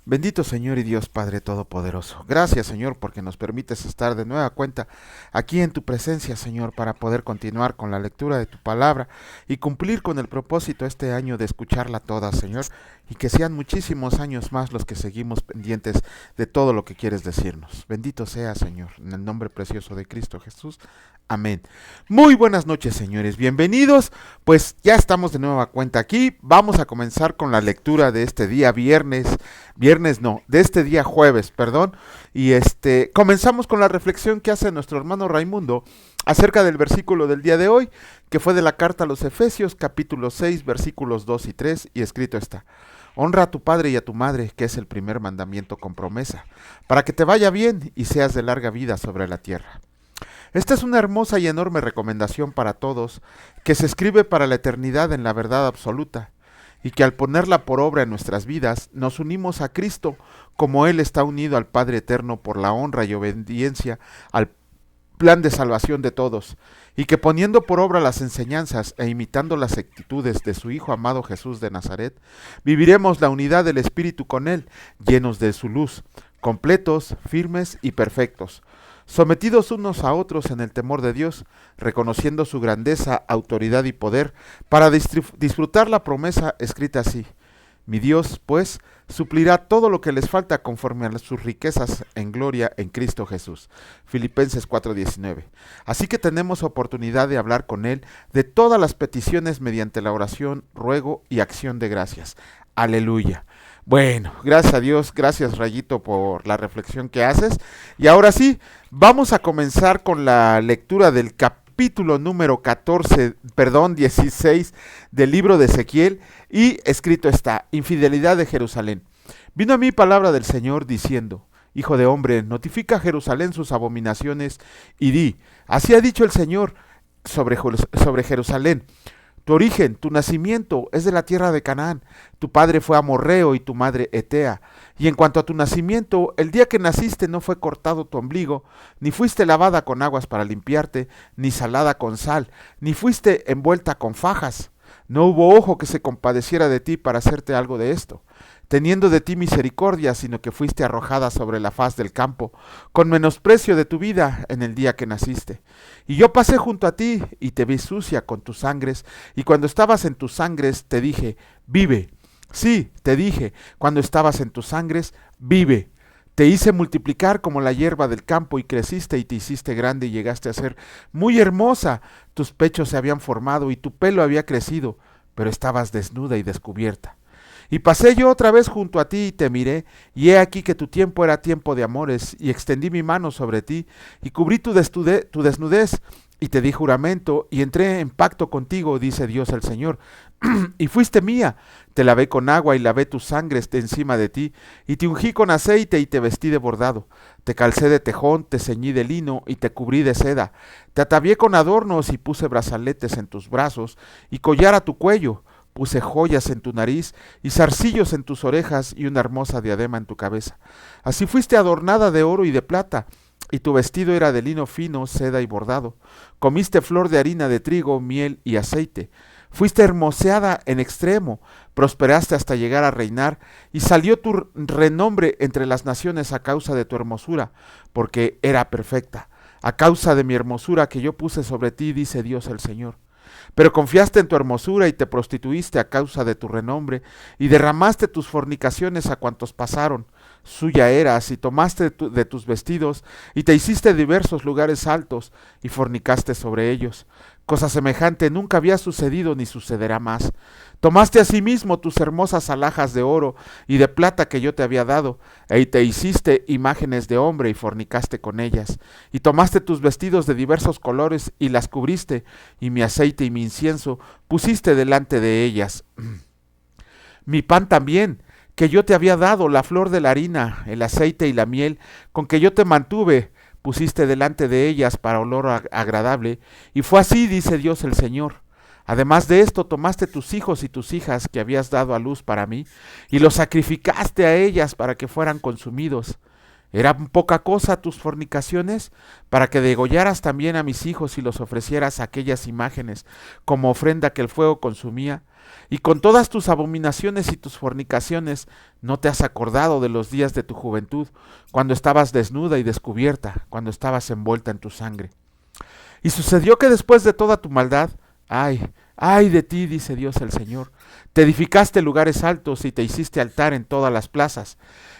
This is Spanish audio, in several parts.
Bendito Señor y Dios Padre Todopoderoso. Gracias, Señor, porque nos permites estar de nueva cuenta aquí en tu presencia, Señor, para poder continuar con la lectura de tu palabra y cumplir con el propósito este año de escucharla toda, Señor, y que sean muchísimos años más los que seguimos pendientes de todo lo que quieres decirnos. Bendito sea, Señor, en el nombre precioso de Cristo Jesús. Amén. Muy buenas noches, señores. Bienvenidos. Pues ya estamos de nueva cuenta aquí. Vamos a comenzar con la lectura de este día de este día jueves, perdón. Y comenzamos con la reflexión que hace nuestro hermano Raimundo acerca del versículo del día de hoy, que fue de la carta a los Efesios, capítulo 6, versículos 2 y 3, y escrito está: Honra a tu padre y a tu madre, que es el primer mandamiento con promesa, para que te vaya bien y seas de larga vida sobre la tierra. Esta es una hermosa y enorme recomendación para todos, que se escribe para la eternidad en la verdad absoluta, y que al ponerla por obra en nuestras vidas, nos unimos a Cristo, como Él está unido al Padre Eterno por la honra y obediencia al plan de salvación de todos, y que poniendo por obra las enseñanzas e imitando las actitudes de su Hijo amado Jesús de Nazaret, viviremos la unidad del Espíritu con Él, llenos de su luz, completos, firmes y perfectos, sometidos unos a otros en el temor de Dios, reconociendo su grandeza, autoridad y poder, para disfrutar la promesa escrita así: Mi Dios, pues, suplirá todo lo que les falta conforme a sus riquezas en gloria en Cristo Jesús. Filipenses 4:19. Así que tenemos oportunidad de hablar con Él de todas las peticiones mediante la oración, ruego y acción de gracias. Aleluya. Bueno, gracias a Dios, gracias Rayito por la reflexión que haces. Y ahora sí, vamos a comenzar con la lectura del capítulo número 16 del libro de Ezequiel, y escrito está: Infidelidad de Jerusalén. Vino a mí palabra del Señor diciendo: Hijo de hombre, notifica a Jerusalén sus abominaciones y di: Así ha dicho el Señor sobre Jerusalén. Tu origen, tu nacimiento es de la tierra de Canaán. Tu padre fue amorreo y tu madre etea. Y en cuanto a tu nacimiento, el día que naciste no fue cortado tu ombligo, ni fuiste lavada con aguas para limpiarte, ni salada con sal, ni fuiste envuelta con fajas. No hubo ojo que se compadeciera de ti para hacerte algo de esto, teniendo de ti misericordia, sino que fuiste arrojada sobre la faz del campo, con menosprecio de tu vida en el día que naciste. Y yo pasé junto a ti, y te vi sucia con tus sangres, y cuando estabas en tus sangres te dije: vive. Sí, te dije, cuando estabas en tus sangres, vive. Te hice multiplicar como la hierba del campo, y creciste y te hiciste grande y llegaste a ser muy hermosa. Tus pechos se habían formado y tu pelo había crecido, pero estabas desnuda y descubierta. Y pasé yo otra vez junto a ti y te miré, y he aquí que tu tiempo era tiempo de amores, y extendí mi mano sobre ti, y cubrí tu desnudez, y te di juramento, y entré en pacto contigo, dice Dios el Señor, y fuiste mía. Te lavé con agua y lavé tus sangres de encima de ti, y te ungí con aceite y te vestí de bordado. Te calcé de tejón, te ceñí de lino y te cubrí de seda. Te atavié con adornos y puse brazaletes en tus brazos y collar a tu cuello. Puse joyas en tu nariz y zarcillos en tus orejas y una hermosa diadema en tu cabeza. Así fuiste adornada de oro y de plata, y tu vestido era de lino fino, seda y bordado. Comiste flor de harina de trigo, miel y aceite. Fuiste hermoseada en extremo, prosperaste hasta llegar a reinar, y salió tu renombre entre las naciones a causa de tu hermosura, porque era perfecta. A causa de mi hermosura que yo puse sobre ti, dice Dios el Señor. Pero confiaste en tu hermosura y te prostituiste a causa de tu renombre, y derramaste tus fornicaciones a cuantos pasaron. Suya eras, y tomaste de tus vestidos, y te hiciste diversos lugares altos, y fornicaste sobre ellos. Cosa semejante nunca había sucedido ni sucederá más. Tomaste asimismo tus hermosas alhajas de oro y de plata que yo te había dado, e te hiciste imágenes de hombre y fornicaste con ellas. Y tomaste tus vestidos de diversos colores y las cubriste, y mi aceite y mi incienso pusiste delante de ellas. Mi pan también, que yo te había dado, la flor de la harina, el aceite y la miel, con que yo te mantuve, pusiste delante de ellas para olor agradable, y fue así, dice Dios el Señor. Además de esto, tomaste tus hijos y tus hijas que habías dado a luz para mí, y los sacrificaste a ellas para que fueran consumidos. ¿Eran poca cosa tus fornicaciones, para que degollaras también a mis hijos y los ofrecieras a aquellas imágenes como ofrenda que el fuego consumía? Y con todas tus abominaciones y tus fornicaciones, ¿no te has acordado de los días de tu juventud, cuando estabas desnuda y descubierta, cuando estabas envuelta en tu sangre? Y sucedió que después de toda tu maldad, ay de ti, dice Dios el Señor, te edificaste lugares altos y te hiciste altar en todas las plazas.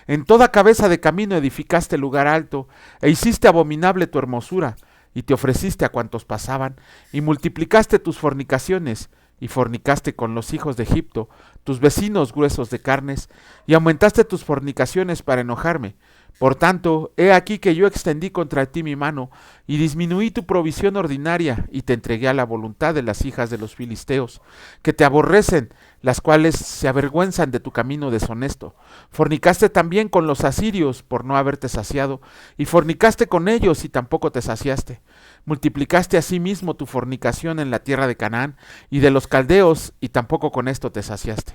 En toda cabeza de camino edificaste lugar alto, e hiciste abominable tu hermosura, y te ofreciste a cuantos pasaban, y multiplicaste tus fornicaciones, y fornicaste con los hijos de Egipto, tus vecinos gruesos de carnes, y aumentaste tus fornicaciones para enojarme. Por tanto, he aquí que yo extendí contra ti mi mano, y disminuí tu provisión ordinaria, y te entregué a la voluntad de las hijas de los filisteos, que te aborrecen, las cuales se avergüenzan de tu camino deshonesto. Fornicaste también con los asirios, por no haberte saciado, y fornicaste con ellos, y tampoco te saciaste. Multiplicaste asimismo tu fornicación en la tierra de Canaán, y de los caldeos, y tampoco con esto te saciaste.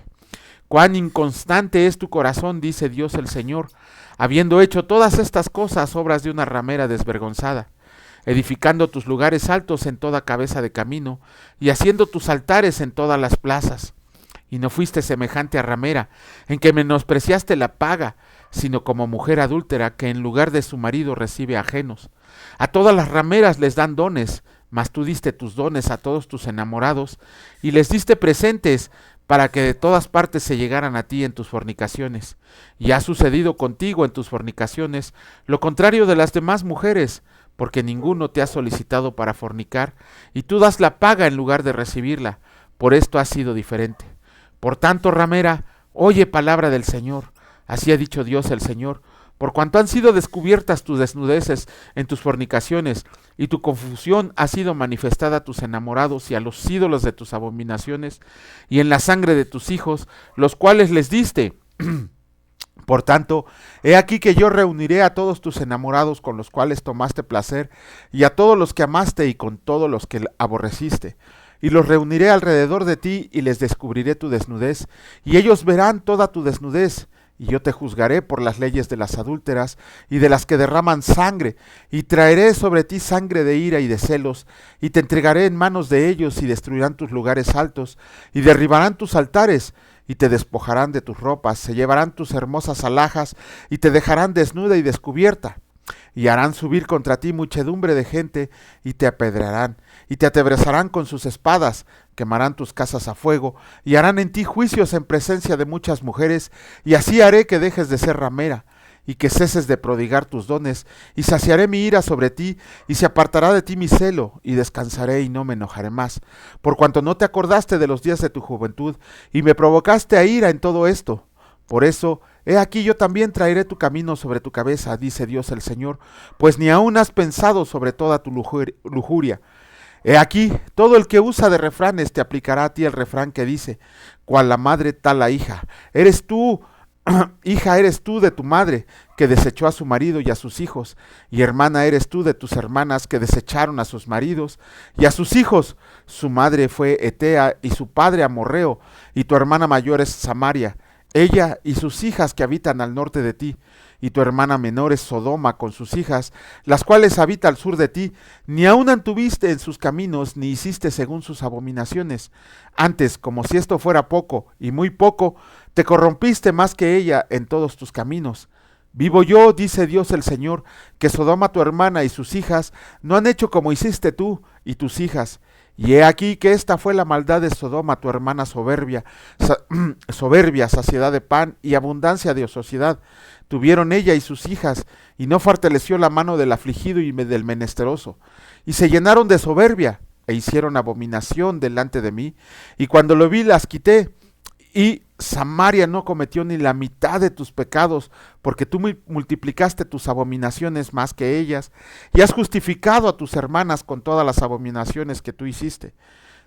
Cuán inconstante es tu corazón, dice Dios el Señor, habiendo hecho todas estas cosas, obras de una ramera desvergonzada, edificando tus lugares altos en toda cabeza de camino, y haciendo tus altares en todas las plazas. Y no fuiste semejante a ramera, en que menospreciaste la paga, sino como mujer adúltera, que en lugar de su marido recibe ajenos. A todas las rameras les dan dones, mas tú diste tus dones a todos tus enamorados, y les diste presentes, para que de todas partes se llegaran a ti en tus fornicaciones. Y ha sucedido contigo en tus fornicaciones lo contrario de las demás mujeres, porque ninguno te ha solicitado para fornicar, y tú das la paga en lugar de recibirla. Por esto has sido diferente. Por tanto, ramera, oye palabra del Señor. Así ha dicho Dios el Señor. Por cuanto han sido descubiertas tus desnudeces en tus fornicaciones, y tu confusión ha sido manifestada a tus enamorados y a los ídolos de tus abominaciones, y en la sangre de tus hijos, los cuales les diste. Por tanto, he aquí que yo reuniré a todos tus enamorados con los cuales tomaste placer, y a todos los que amaste y con todos los que aborreciste. Y los reuniré alrededor de ti, y les descubriré tu desnudez, y ellos verán toda tu desnudez. Y yo te juzgaré por las leyes de las adúlteras y de las que derraman sangre, y traeré sobre ti sangre de ira y de celos, y te entregaré en manos de ellos, y destruirán tus lugares altos, y derribarán tus altares, y te despojarán de tus ropas, se llevarán tus hermosas alhajas, y te dejarán desnuda y descubierta. Y harán subir contra ti muchedumbre de gente, y te apedrearán, y te atebrazarán con sus espadas, quemarán tus casas a fuego, y harán en ti juicios en presencia de muchas mujeres, y así haré que dejes de ser ramera, y que ceses de prodigar tus dones, y saciaré mi ira sobre ti, y se apartará de ti mi celo, y descansaré y no me enojaré más, por cuanto no te acordaste de los días de tu juventud, y me provocaste a ira en todo esto. Por eso, he aquí yo también traeré tu camino sobre tu cabeza, dice Dios el Señor, pues ni aún has pensado sobre toda tu lujuria. He aquí, todo el que usa de refranes te aplicará a ti el refrán que dice, cual la madre tal la hija. Eres tú, hija eres tú de tu madre, que desechó a su marido y a sus hijos, y hermana eres tú de tus hermanas que desecharon a sus maridos y a sus hijos. Su madre fue Etea y su padre Amorreo, y tu hermana mayor es Samaria, ella y sus hijas que habitan al norte de ti, y tu hermana menor es Sodoma con sus hijas, las cuales habita al sur de ti. Ni aun anduviste en sus caminos, ni hiciste según sus abominaciones. Antes, como si esto fuera poco, y muy poco, te corrompiste más que ella en todos tus caminos. Vivo yo, dice Dios el Señor, que Sodoma tu hermana y sus hijas no han hecho como hiciste tú y tus hijas. Y he aquí que esta fue la maldad de Sodoma, tu hermana soberbia, saciedad de pan y abundancia de ociosidad. Tuvieron ella y sus hijas, y no fortaleció la mano del afligido y del menesteroso. Y se llenaron de soberbia, e hicieron abominación delante de mí. Y cuando lo vi, las quité. Y Samaria no cometió ni la mitad de tus pecados, porque tú multiplicaste tus abominaciones más que ellas, y has justificado a tus hermanas con todas las abominaciones que tú hiciste.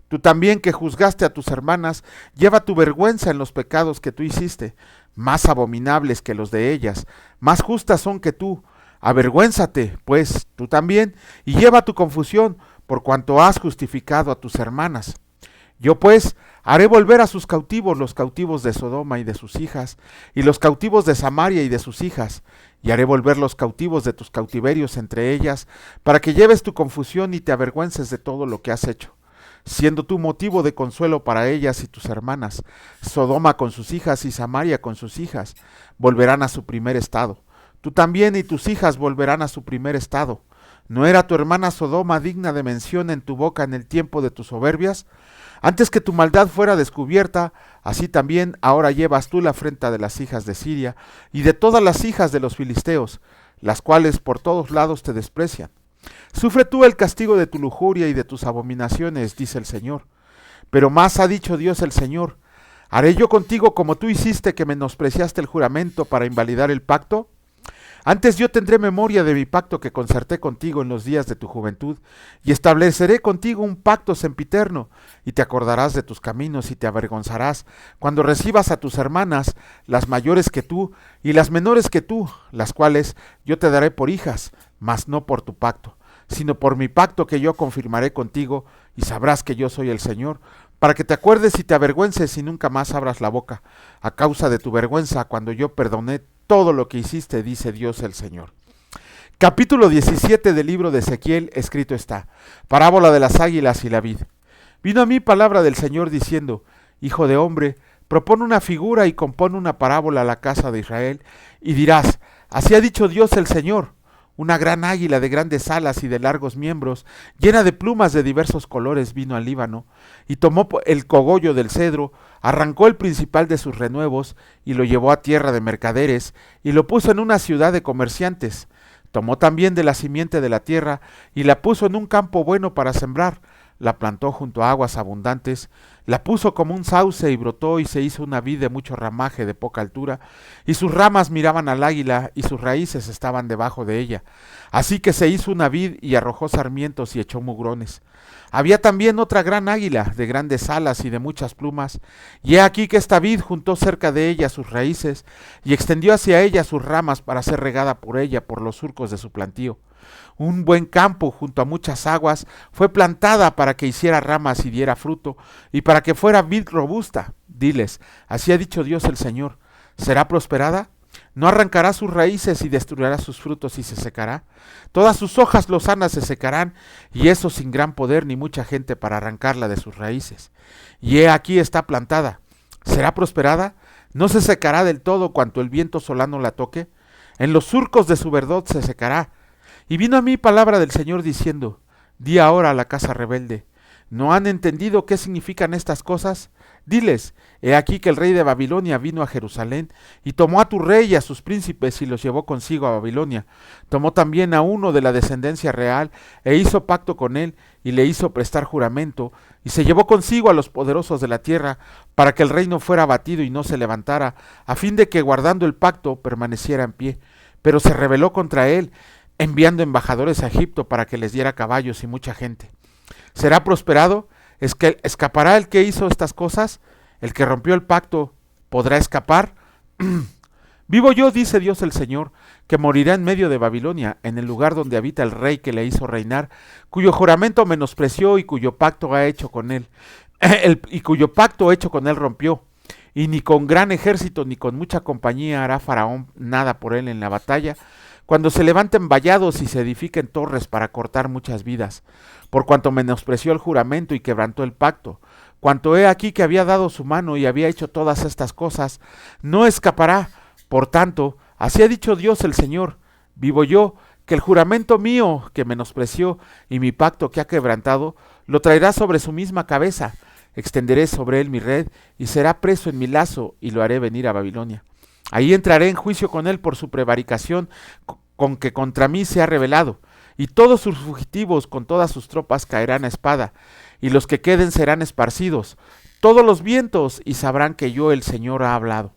Tú también, que juzgaste a tus hermanas, lleva tu vergüenza en los pecados que tú hiciste, más abominables que los de ellas, más justas son que tú. Avergüénzate, pues, tú también, y lleva tu confusión, por cuanto has justificado a tus hermanas. Yo pues haré volver a sus cautivos los cautivos de Sodoma y de sus hijas, y los cautivos de Samaria y de sus hijas, y haré volver los cautivos de tus cautiverios entre ellas, para que lleves tu confusión y te avergüences de todo lo que has hecho, siendo tú motivo de consuelo para ellas y tus hermanas. Sodoma con sus hijas y Samaria con sus hijas volverán a su primer estado. Tú también y tus hijas volverán a su primer estado. ¿No era tu hermana Sodoma digna de mención en tu boca en el tiempo de tus soberbias? Antes que tu maldad fuera descubierta, así también ahora llevas tú la afrenta de las hijas de Siria y de todas las hijas de los filisteos, las cuales por todos lados te desprecian. Sufre tú el castigo de tu lujuria y de tus abominaciones, dice el Señor. Pero más ha dicho Dios el Señor: ¿haré yo contigo como tú hiciste, que menospreciaste el juramento para invalidar el pacto? Antes yo tendré memoria de mi pacto que concerté contigo en los días de tu juventud, y estableceré contigo un pacto sempiterno, y te acordarás de tus caminos y te avergonzarás cuando recibas a tus hermanas, las mayores que tú y las menores que tú, las cuales yo te daré por hijas, mas no por tu pacto, sino por mi pacto que yo confirmaré contigo, y sabrás que yo soy el Señor, para que te acuerdes y te avergüences y nunca más abras la boca, a causa de tu vergüenza, cuando yo perdoné todo lo que hiciste, dice Dios el Señor. Capítulo 17 del libro de Ezequiel, escrito está: Parábola de las águilas y la vid. Vino a mí palabra del Señor diciendo: Hijo de hombre, propone una figura y compone una parábola a la casa de Israel, y dirás: Así ha dicho Dios el Señor. Una gran águila de grandes alas y de largos miembros, llena de plumas de diversos colores, vino al Líbano, y tomó el cogollo del cedro, arrancó el principal de sus renuevos, y lo llevó a tierra de mercaderes, y lo puso en una ciudad de comerciantes. Tomó también de la simiente de la tierra, y la puso en un campo bueno para sembrar, la plantó junto a aguas abundantes, la puso como un sauce y brotó y se hizo una vid de mucho ramaje de poca altura, y sus ramas miraban al águila y sus raíces estaban debajo de ella. Así que se hizo una vid y arrojó sarmientos y echó mugrones. Había también otra gran águila de grandes alas y de muchas plumas, y he aquí que esta vid juntó cerca de ella sus raíces y extendió hacia ella sus ramas para ser regada por ella por los surcos de su plantío. Un buen campo junto a muchas aguas fue plantada para que hiciera ramas y diera fruto, y para que fuera vid robusta. Diles: Así ha dicho Dios el Señor: ¿será prosperada? No arrancará sus raíces y destruirá sus frutos y se secará. Todas sus hojas lozanas se secarán, y eso sin gran poder ni mucha gente para arrancarla de sus raíces. Y he aquí está plantada. ¿Será prosperada? No se secará del todo cuanto el viento solano la toque. En los surcos de su verdor se secará. Y vino a mí palabra del Señor diciendo: Di ahora a la casa rebelde: ¿no han entendido qué significan estas cosas? Diles: he aquí que el rey de Babilonia vino a Jerusalén, y tomó a tu rey y a sus príncipes y los llevó consigo a Babilonia. Tomó también a uno de la descendencia real, e hizo pacto con él, y le hizo prestar juramento, y se llevó consigo a los poderosos de la tierra, para que el reino fuera abatido y no se levantara, a fin de que guardando el pacto permaneciera en pie. Pero se rebeló contra él, enviando embajadores a Egipto para que les diera caballos y mucha gente. ¿Será prosperado? ¿Es que escapará el que hizo estas cosas? ¿El que rompió el pacto podrá escapar? Vivo yo, dice Dios el Señor, que morirá en medio de Babilonia, en el lugar donde habita el rey que le hizo reinar, cuyo juramento menospreció y cuyo pacto ha hecho con él, y cuyo pacto hecho con él rompió. Y ni con gran ejército ni con mucha compañía hará Faraón nada por él en la batalla, cuando se levanten vallados y se edifiquen torres para cortar muchas vidas, por cuanto menospreció el juramento y quebrantó el pacto. Cuanto he aquí que había dado su mano y había hecho todas estas cosas, no escapará. Por tanto, así ha dicho Dios el Señor: vivo yo, que el juramento mío que menospreció y mi pacto que ha quebrantado, lo traerá sobre su misma cabeza. Extenderé sobre él mi red, y será preso en mi lazo, y lo haré venir a Babilonia. Ahí entraré en juicio con él por su prevaricación con que contra mí se ha rebelado, y todos sus fugitivos con todas sus tropas caerán a espada, y los que queden serán esparcidos, todos los vientos, y sabrán que yo el Señor ha hablado.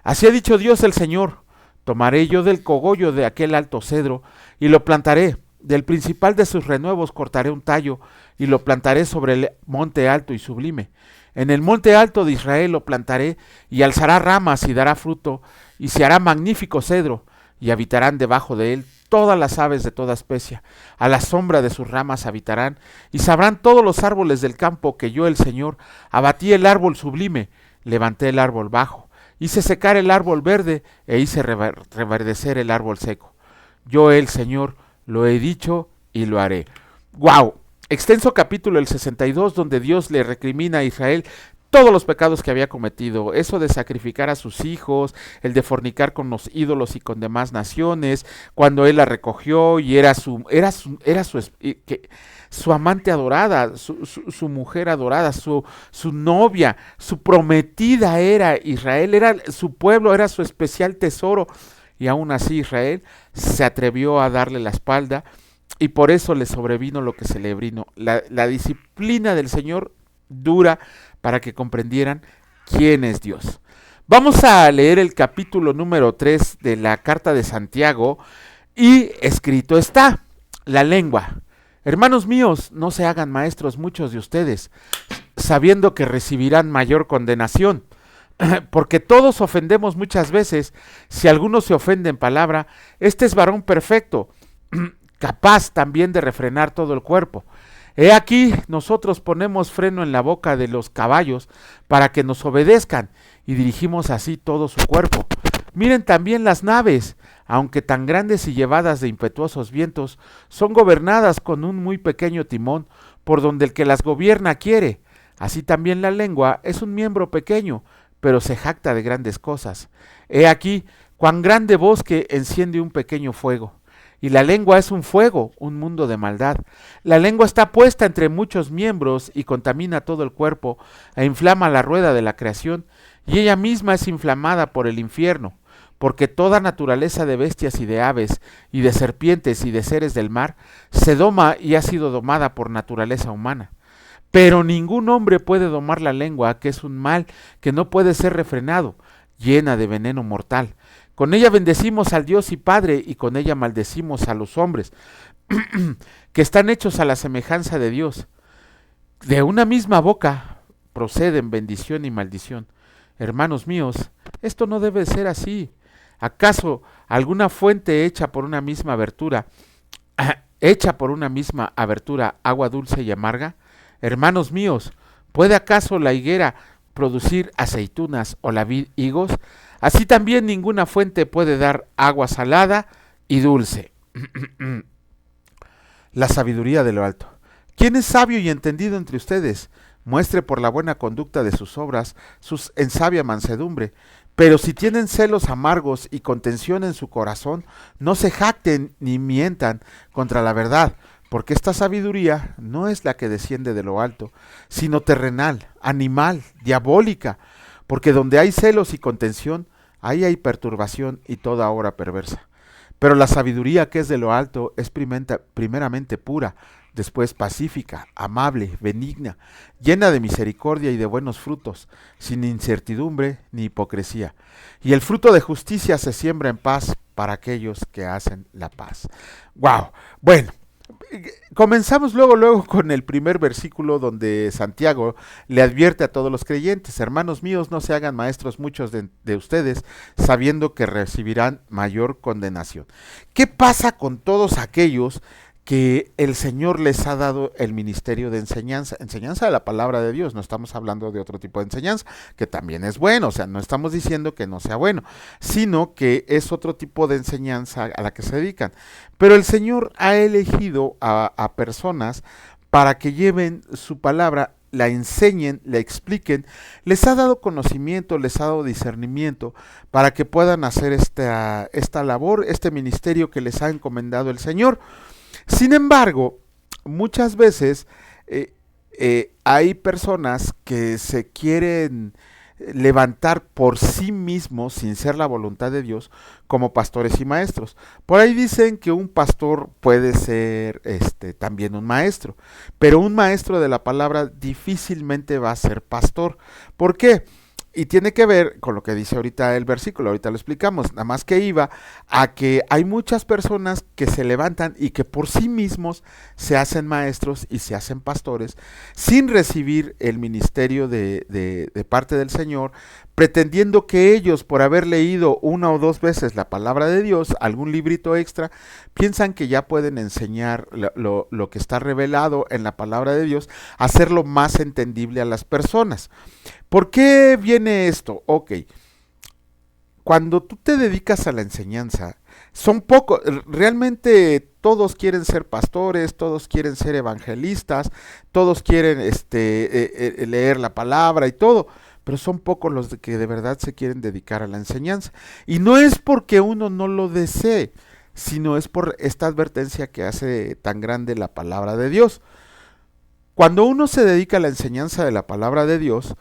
Así ha dicho Dios el Señor: tomaré yo del cogollo de aquel alto cedro, y lo plantaré, del principal de sus renuevos cortaré un tallo, y lo plantaré sobre el monte alto y sublime. En el monte alto de Israel lo plantaré, y alzará ramas y dará fruto, y se hará magnífico cedro, y habitarán debajo de él todas las aves de toda especie, a la sombra de sus ramas habitarán, y sabrán todos los árboles del campo que yo, el Señor, abatí el árbol sublime, levanté el árbol bajo, hice secar el árbol verde, e hice reverdecer el árbol seco. Yo, el Señor, lo he dicho y lo haré. ¡Wow! Extenso capítulo el 62, donde Dios le recrimina a Israel todos los pecados que había cometido, eso de sacrificar a sus hijos, el de fornicar con los ídolos y con demás naciones, cuando él la recogió y era su amante adorada, su mujer adorada, su novia, su prometida era Israel, era su pueblo, era su especial tesoro, y aún así Israel se atrevió a darle la espalda, y por eso le sobrevino lo que se le vino. La disciplina del Señor dura para que comprendieran quién es Dios. Vamos a leer el capítulo número 3 de la carta de Santiago, y escrito está: la lengua. Hermanos míos, no se hagan maestros muchos de ustedes, sabiendo que recibirán mayor condenación, porque todos ofendemos muchas veces. Si alguno se ofende en palabra, este es varón perfecto, capaz también de refrenar todo el cuerpo. He aquí, nosotros ponemos freno en la boca de los caballos para que nos obedezcan, y dirigimos así todo su cuerpo. Miren también las naves, aunque tan grandes y llevadas de impetuosos vientos, son gobernadas con un muy pequeño timón, por donde el que las gobierna quiere. Así también la lengua es un miembro pequeño, pero se jacta de grandes cosas. He aquí, cuán grande bosque enciende un pequeño fuego. Y la lengua es un fuego, un mundo de maldad. La lengua está puesta entre muchos miembros y contamina todo el cuerpo, e inflama la rueda de la creación, y ella misma es inflamada por el infierno, porque toda naturaleza de bestias y de aves, y de serpientes y de seres del mar, se doma y ha sido domada por naturaleza humana. Pero ningún hombre puede domar la lengua, que es un mal que no puede ser refrenado, llena de veneno mortal. Con ella bendecimos al Dios y Padre, y con ella maldecimos a los hombres, que están hechos a la semejanza de Dios. De una misma boca proceden bendición y maldición. Hermanos míos, esto no debe ser así. ¿Acaso alguna fuente hecha por una misma abertura, agua dulce y amarga? Hermanos míos, ¿puede acaso la higuera producir aceitunas o la vid higos? Así también ninguna fuente puede dar agua salada y dulce. La sabiduría de lo alto. ¿Quién es sabio y entendido entre ustedes? Muestre por la buena conducta de sus obras en sabia mansedumbre. Pero si tienen celos amargos y contención en su corazón, no se jacten ni mientan contra la verdad, porque esta sabiduría no es la que desciende de lo alto, sino terrenal, animal, diabólica. Porque donde hay celos y contención, ahí hay perturbación y toda obra perversa. Pero la sabiduría que es de lo alto es primeramente pura, después pacífica, amable, benigna, llena de misericordia y de buenos frutos, sin incertidumbre ni hipocresía. Y el fruto de justicia se siembra en paz para aquellos que hacen la paz. ¡Wow! Bueno, comenzamos luego con el primer versículo, donde Santiago le advierte a todos los creyentes: hermanos míos, no se hagan maestros muchos de ustedes, sabiendo que recibirán mayor condenación. ¿Qué pasa con todos aquellos que el Señor les ha dado el ministerio de enseñanza de la palabra de Dios? No estamos hablando de otro tipo de enseñanza, que también es bueno, o sea, no estamos diciendo que no sea bueno, sino que es otro tipo de enseñanza a la que se dedican. Pero el Señor ha elegido a personas para que lleven su palabra, la enseñen, la expliquen, les ha dado conocimiento, les ha dado discernimiento para que puedan hacer esta labor, este ministerio que les ha encomendado el Señor. Sin embargo, muchas veces hay personas que se quieren levantar por sí mismos, sin ser la voluntad de Dios, como pastores y maestros. Por ahí dicen que un pastor puede ser también un maestro, pero un maestro de la palabra difícilmente va a ser pastor. ¿Por qué? Y tiene que ver con lo que dice ahorita el versículo, ahorita lo explicamos, nada más que iba a que hay muchas personas que se levantan y que por sí mismos se hacen maestros y se hacen pastores sin recibir el ministerio de parte del Señor, pretendiendo que ellos, por haber leído una o dos veces la palabra de Dios, algún librito extra, piensan que ya pueden enseñar lo que está revelado en la palabra de Dios, hacerlo más entendible a las personas. ¿Por qué viene esto? Ok, cuando tú te dedicas a la enseñanza, son pocos, realmente todos quieren ser pastores, todos quieren ser evangelistas, todos quieren leer la palabra y todo, pero son pocos los que de verdad se quieren dedicar a la enseñanza. Y no es porque uno no lo desee, sino es por esta advertencia que hace tan grande la palabra de Dios. Cuando uno se dedica a la enseñanza de la palabra de Dios,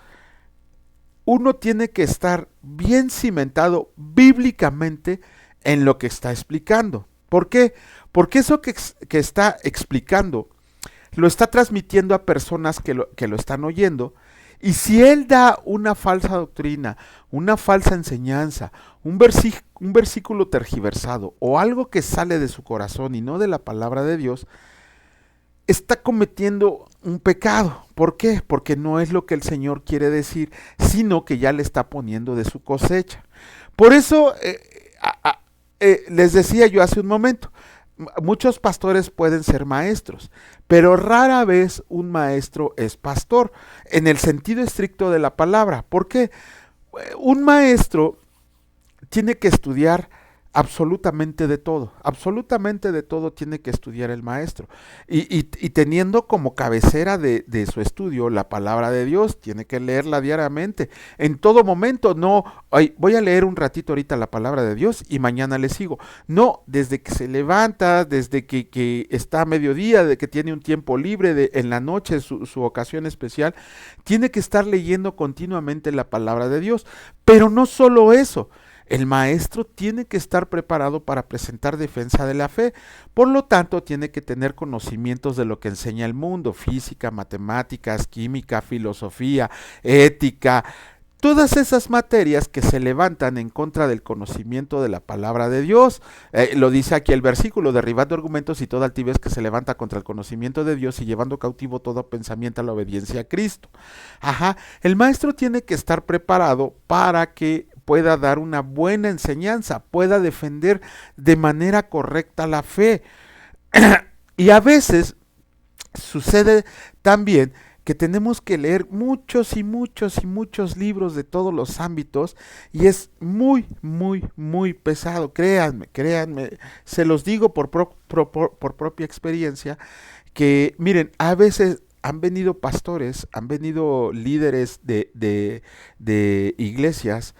uno tiene que estar bien cimentado bíblicamente en lo que está explicando. ¿Por qué? Porque eso que está explicando lo está transmitiendo a personas que lo están oyendo, y si él da una falsa doctrina, una falsa enseñanza, un versículo tergiversado o algo que sale de su corazón y no de la palabra de Dios, está cometiendo un pecado. ¿Por qué? Porque no es lo que el Señor quiere decir, sino que ya le está poniendo de su cosecha. Por eso les decía yo hace un momento, muchos pastores pueden ser maestros, pero rara vez un maestro es pastor, en el sentido estricto de la palabra. ¿Por qué? Un maestro tiene que estudiar absolutamente de todo tiene que estudiar el maestro. Y teniendo como cabecera de su estudio la palabra de Dios, tiene que leerla diariamente, en todo momento. No, voy a leer un ratito ahorita la palabra de Dios y mañana le sigo. No, desde que se levanta, desde que está a mediodía, de que tiene un tiempo libre, en la noche, su ocasión especial, tiene que estar leyendo continuamente la palabra de Dios. Pero no solo eso, el maestro tiene que estar preparado para presentar defensa de la fe. Por lo tanto, tiene que tener conocimientos de lo que enseña el mundo: física, matemáticas, química, filosofía, ética, todas esas materias que se levantan en contra del conocimiento de la palabra de Dios. Lo dice aquí el versículo: derribando argumentos y toda altivez que se levanta contra el conocimiento de Dios, y llevando cautivo todo pensamiento a la obediencia a Cristo. El maestro tiene que estar preparado para que pueda dar una buena enseñanza, pueda defender de manera correcta la fe. Y a veces sucede también que tenemos que leer muchos y muchos y muchos libros de todos los ámbitos, y es muy, muy, muy pesado. Créanme, se los digo por propia experiencia, que miren, a veces han venido pastores, han venido líderes de iglesias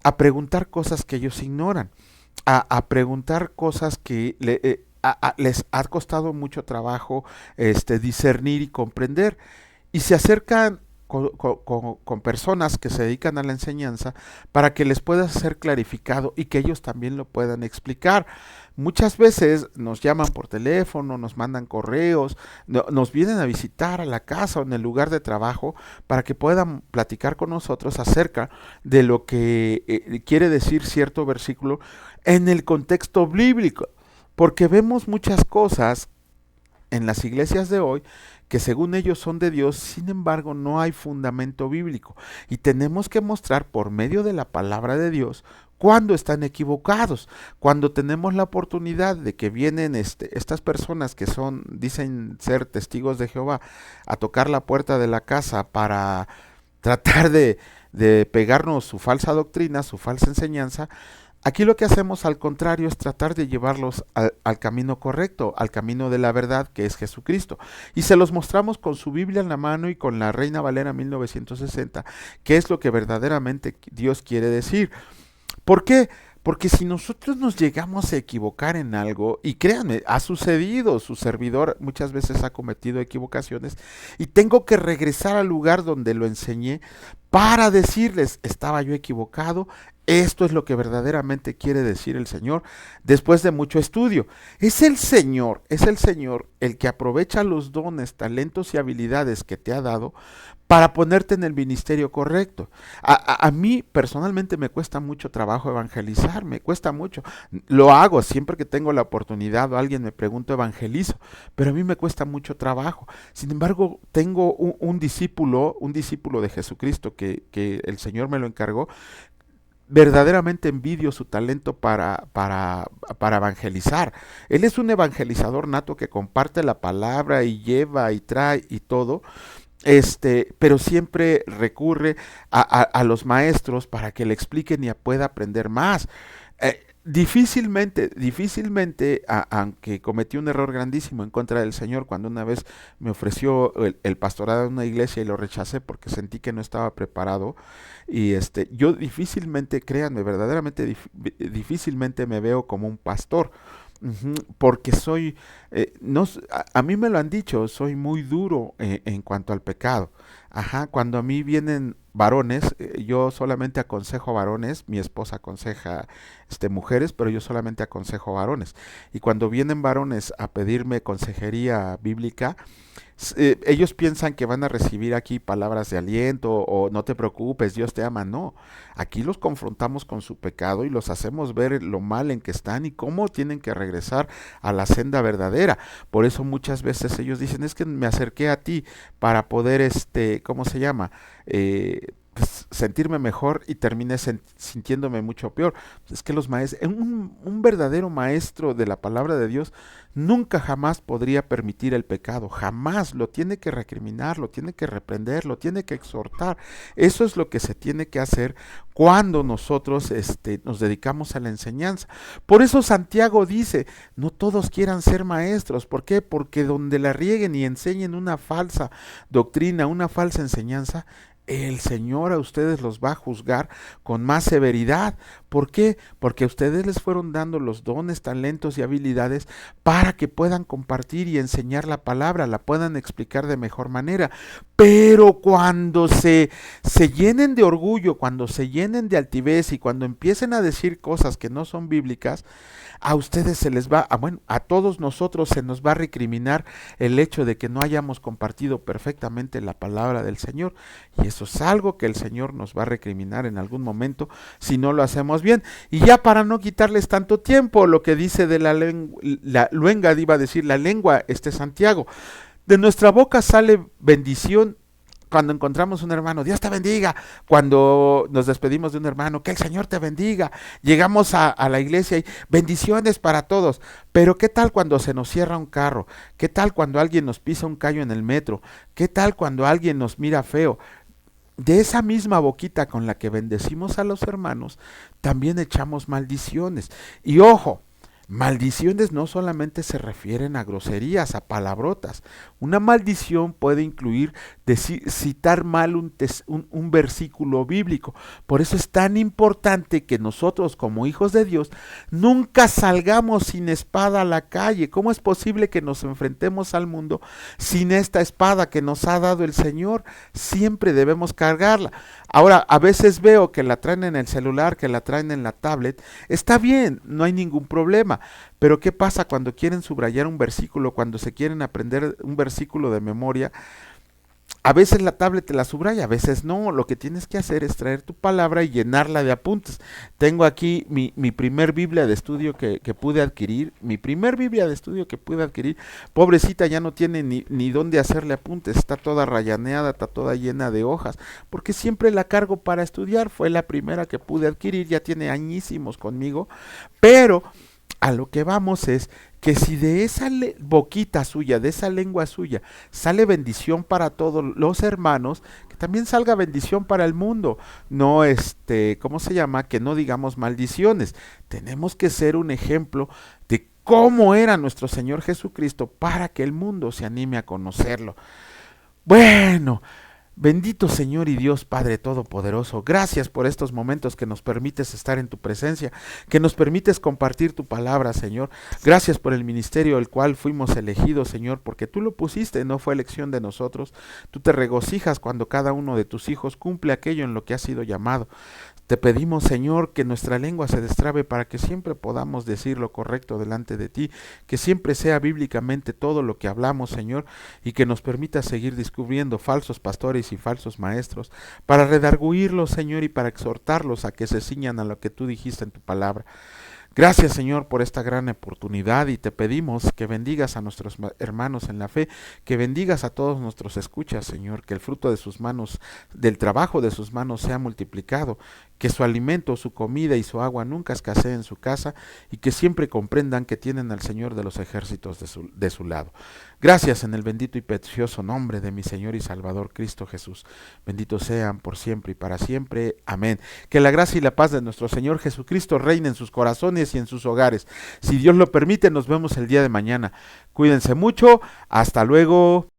a preguntar cosas que ellos ignoran, a preguntar cosas que les ha costado mucho trabajo discernir y comprender, y se acercan con personas que se dedican a la enseñanza para que les pueda ser clarificado y que ellos también lo puedan explicar. Muchas veces nos llaman por teléfono, nos mandan correos, nos vienen a visitar a la casa o en el lugar de trabajo para que puedan platicar con nosotros acerca de lo que quiere decir cierto versículo en el contexto bíblico, porque vemos muchas cosas en las iglesias de hoy que según ellos son de Dios, sin embargo no hay fundamento bíblico, y tenemos que mostrar por medio de la palabra de Dios cuando están equivocados. Cuando tenemos la oportunidad de que vienen estas personas que dicen ser testigos de Jehová, a tocar la puerta de la casa para tratar de pegarnos su falsa doctrina, su falsa enseñanza, aquí lo que hacemos, al contrario, es tratar de llevarlos al camino correcto, al camino de la verdad, que es Jesucristo. Y se los mostramos con su Biblia en la mano y con la Reina Valera 1960, que es lo que verdaderamente Dios quiere decir. ¿Por qué? Porque si nosotros nos llegamos a equivocar en algo, y créanme, ha sucedido, su servidor muchas veces ha cometido equivocaciones, y tengo que regresar al lugar donde lo enseñé para decirles: estaba yo equivocado, Esto es lo que verdaderamente quiere decir el Señor después de mucho estudio. Es el Señor el que aprovecha los dones, talentos y habilidades que te ha dado para ponerte en el ministerio correcto. A mí personalmente me cuesta mucho trabajo evangelizar, me cuesta mucho. Lo hago siempre que tengo la oportunidad o alguien me pregunta, evangelizo, pero a mí me cuesta mucho trabajo. Sin embargo, tengo un discípulo de Jesucristo que el Señor me lo encargó. Verdaderamente envidio su talento para evangelizar. Él es un evangelizador nato que comparte la palabra y lleva y trae y todo, pero siempre recurre a los maestros para que le expliquen y pueda aprender más. Difícilmente, aunque cometí un error grandísimo en contra del Señor cuando una vez me ofreció el pastorado en una iglesia y lo rechacé porque sentí que no estaba preparado. Y yo difícilmente, créanme, verdaderamente difícilmente me veo como un pastor. Porque soy, no, a mí me lo han dicho, soy muy duro en cuanto al pecado. Ajá, cuando a mí vienen varones, yo solamente aconsejo varones, mi esposa aconseja mujeres, pero yo solamente aconsejo varones. Y cuando vienen varones a pedirme consejería bíblica, ellos piensan que van a recibir aquí palabras de aliento o no te preocupes, Dios te ama. No, aquí los confrontamos con su pecado y los hacemos ver lo mal en que están y cómo tienen que regresar a la senda verdadera. Por eso muchas veces ellos dicen, es que me acerqué a ti para poder, ¿cómo se llama? Pues, sentirme mejor y terminé sintiéndome mucho peor. Es que los maestros, un verdadero maestro de la palabra de Dios nunca jamás podría permitir el pecado, jamás. Lo tiene que recriminar, lo tiene que reprender, lo tiene que exhortar. Eso es lo que se tiene que hacer cuando nosotros nos dedicamos a la enseñanza. Por eso Santiago dice, no todos quieran ser maestros. ¿Por qué? Porque donde la rieguen y enseñen una falsa doctrina, una falsa enseñanza, el Señor a ustedes los va a juzgar con más severidad. ¿Por qué? Porque a ustedes les fueron dando los dones, talentos y habilidades para que puedan compartir y enseñar la palabra, la puedan explicar de mejor manera. Pero cuando se llenen de orgullo, cuando se llenen de altivez y cuando empiecen a decir cosas que no son bíblicas, a ustedes se les va, bueno, a todos nosotros se nos va a recriminar el hecho de que no hayamos compartido perfectamente la palabra del Señor. Y eso es algo que el Señor nos va a recriminar en algún momento si no lo hacemos bien. Y ya para no quitarles tanto tiempo, lo que dice de la luenga, iba a decir la lengua, Santiago. De nuestra boca sale bendición. Cuando encontramos un hermano, Dios te bendiga. Cuando nos despedimos de un hermano, que el Señor te bendiga. Llegamos a la iglesia y bendiciones para todos. Pero ¿qué tal cuando se nos cierra un carro? ¿Qué tal cuando alguien nos pisa un callo en el metro? ¿Qué tal cuando alguien nos mira feo? De esa misma boquita con la que bendecimos a los hermanos, también echamos maldiciones. Y ojo, maldiciones no solamente se refieren a groserías, a palabrotas. Una maldición puede incluir citar mal un versículo bíblico. Por eso es tan importante que nosotros como hijos de Dios nunca salgamos sin espada a la calle. ¿Cómo es posible que nos enfrentemos al mundo sin esta espada que nos ha dado el Señor? Siempre debemos cargarla. Ahora, a veces veo que la traen en el celular, que la traen en la tablet. Está bien, no hay ningún problema. Pero ¿qué pasa cuando quieren subrayar un versículo, cuando se quieren aprender un versículo de memoria? A veces la tablet te la subraya, a veces no. Lo que tienes que hacer es traer tu palabra y llenarla de apuntes. Tengo aquí mi primer Biblia de estudio que pude adquirir. Mi primer Biblia de estudio que pude adquirir. Pobrecita, ya no tiene ni dónde hacerle apuntes. Está toda rayaneada, está toda llena de hojas. Porque siempre la cargo para estudiar. Fue la primera que pude adquirir. Ya tiene añísimos conmigo. Pero a lo que vamos es que si de esa boquita suya, de esa lengua suya, sale bendición para todos los hermanos, que también salga bendición para el mundo. No, ¿cómo se llama? Que no digamos maldiciones. Tenemos que ser un ejemplo de cómo era nuestro Señor Jesucristo para que el mundo se anime a conocerlo. Bueno, bendito Señor y Dios Padre Todopoderoso, gracias por estos momentos que nos permites estar en tu presencia, que nos permites compartir tu palabra, Señor. Gracias por el ministerio el cual fuimos elegidos, Señor, porque tú lo pusiste, no fue elección de nosotros. Tú te regocijas cuando cada uno de tus hijos cumple aquello en lo que ha sido llamado. Te pedimos, Señor, que nuestra lengua se destrabe para que siempre podamos decir lo correcto delante de ti, que siempre sea bíblicamente todo lo que hablamos, Señor, y que nos permita seguir descubriendo falsos pastores y falsos maestros, para redarguirlos, Señor, y para exhortarlos a que se ciñan a lo que tú dijiste en tu palabra. Gracias, Señor, por esta gran oportunidad, y te pedimos que bendigas a nuestros hermanos en la fe, que bendigas a todos nuestros escuchas, Señor, que el fruto de sus manos, del trabajo de sus manos sea multiplicado, que su alimento, su comida y su agua nunca escasee en su casa, y que siempre comprendan que tienen al Señor de los ejércitos de su lado. Gracias en el bendito y precioso nombre de mi Señor y Salvador Cristo Jesús. Benditos sean por siempre y para siempre. Amén. Que la gracia y la paz de nuestro Señor Jesucristo reine en sus corazones y en sus hogares. Si Dios lo permite, nos vemos el día de mañana. Cuídense mucho. Hasta luego.